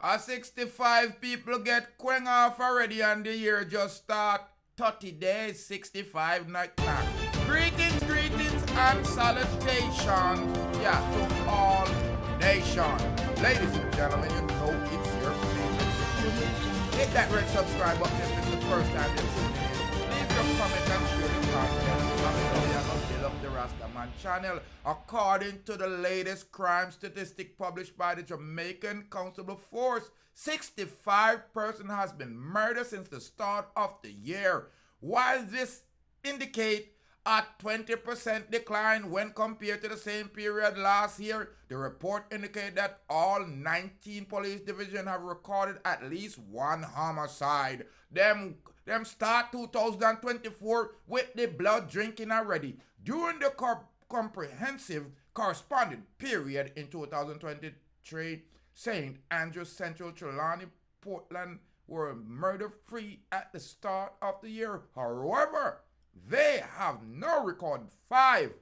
65 people get quang off already and the year just start. 30 days, 65 night time. Greetings and salutations, yeah, to all nations. Ladies and gentlemen, you know it's your favorite. Hit that red subscribe button if it's the first time you're tuning in. Leave your comment and share the content. I'm sorry I don't build up the Rastaman channel. According to the latest crime statistic published by the Jamaican Constable Force, 65 persons has been murdered since the start of the year. While this indicates a 20% decline when compared to the same period last year, the report indicates that all 19 police divisions have recorded at least one homicide. Them start 2024 with the blood drinking already. During the comprehensive corresponding period in 2023, St. Andrews, Central, Trelawney, Portland were murder-free at the start of the year. However, they have now recorded 5,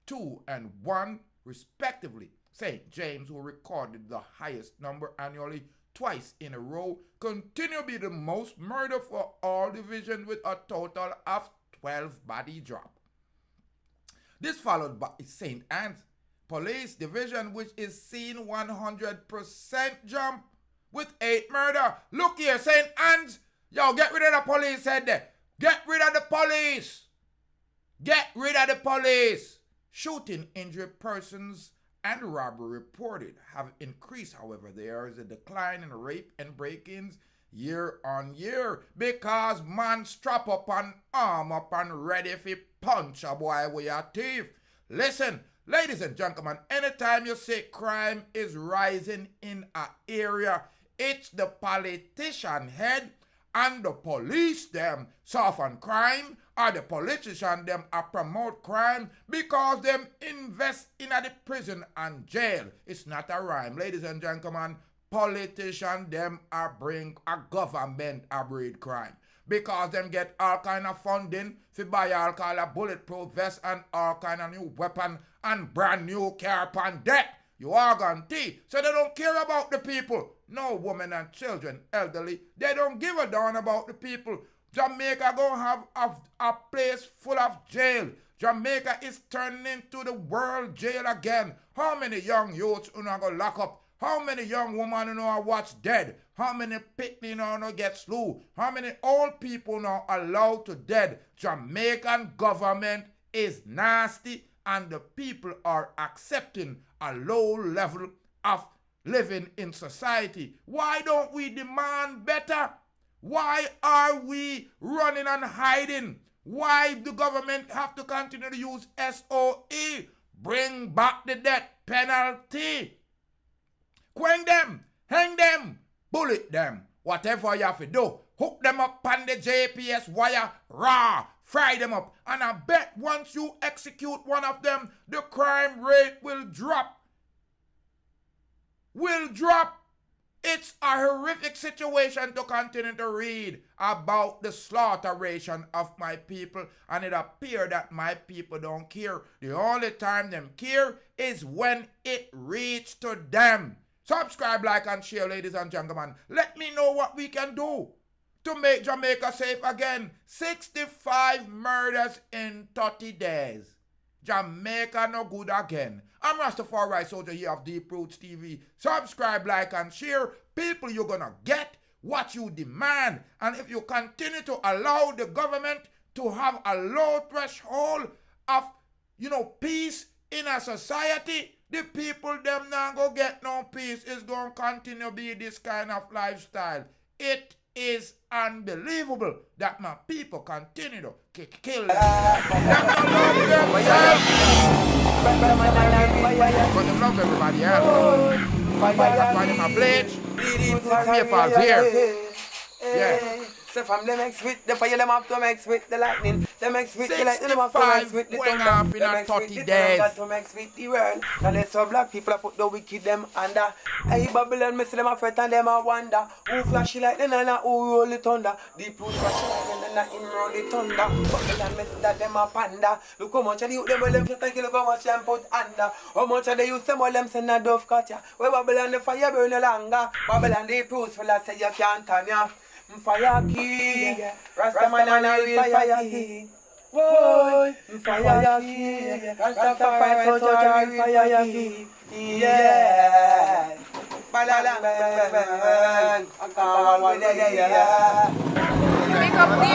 2, and 1 respectively. St. James, who recorded the highest number annually twice in a row, continue to be the most murder for all divisions with a total of 12 body drop. This followed by St. Anne's Police Division, which is seen 100% jump with 8 murder. Look here, St. Anne's. Yo, get rid of the police head there. Get rid of the police. Get rid of the police. Shooting, injured persons, and robbery reported have increased. However, there is a decline in rape and break-ins year on year because man strap up and arm up and ready for punch a boy with a thief. Listen, ladies and gentlemen, anytime you say crime is rising in an area, it's the politician head and the police them soften crime, or the politician them promote crime because them invest in the prison and jail. It's not a rhyme, ladies and gentlemen. Politician them bring a government breed crime because them get all kind of funding to buy all kind of bulletproof vests and all kind of new weapon and brand new car on deck. You organ tea. So they don't care about the people. No women and children, elderly. They don't give a darn about the people. Jamaica gonna have a place full of jail. Jamaica is turning into the world jail again. How many young youths are gonna lock up? How many young women are watch dead? How many picnic get slew? How many old people now allowed to dead? Jamaican government is nasty and the people are accepting a low level of living in society. Why don't we demand better? Why are we running and hiding? Why the government have to continue to use SOE? Bring back the death penalty. Quang them, hang them, bullet them, whatever you have to do. Hook them up on the JPS wire, fry them up. And I bet once you execute one of them, the crime rate will drop. It's a horrific situation to continue to read about the slaughteration of my people, and it appears that my people don't care. The only time them care is when it reaches to them. Subscribe, like, and share, ladies and gentlemen. Let me know what we can do to make Jamaica safe again. 65 murders in 30 days. Jamaica no good again. I'm Rastafari Soldier here of Deep Roots TV. Subscribe, like, and share. People, you're gonna get what you demand. And if you continue to allow the government to have a low threshold of, peace in a society, the people them not go get no peace. It's gonna continue be this kind of lifestyle. It is unbelievable that my people continue to kill themselves. Them don't love themselves, but they love everybody else. That's why them a bleach. Me falls here. Yeah. So from them mix with the fire, them have to mix with the lightning. Them mix with the lightning, them have to mix with the going thunder. off in Them a mix with 30 the days. thunder to mix with the world. And they so black people I put the wicked them under. Hey Babylon, me see them a fret and them a wonder. Who flashy like the nana, who roll the thunder. Deep root flashy like the nana, him roll the thunder. Babylon, me see that them a panda. Look how much of the youth them well them fret and kill, look how much them put under. How much of the youth them well them send a dove cut ya. Where Babylon the fire burn no longer. Babylon the proofs full of say you can't turn ya. Fire king, Rastaman and a real fire king. Whoa, fire king, Rastafari Soldier, real fire king. Yeah, balang bang, Pick up the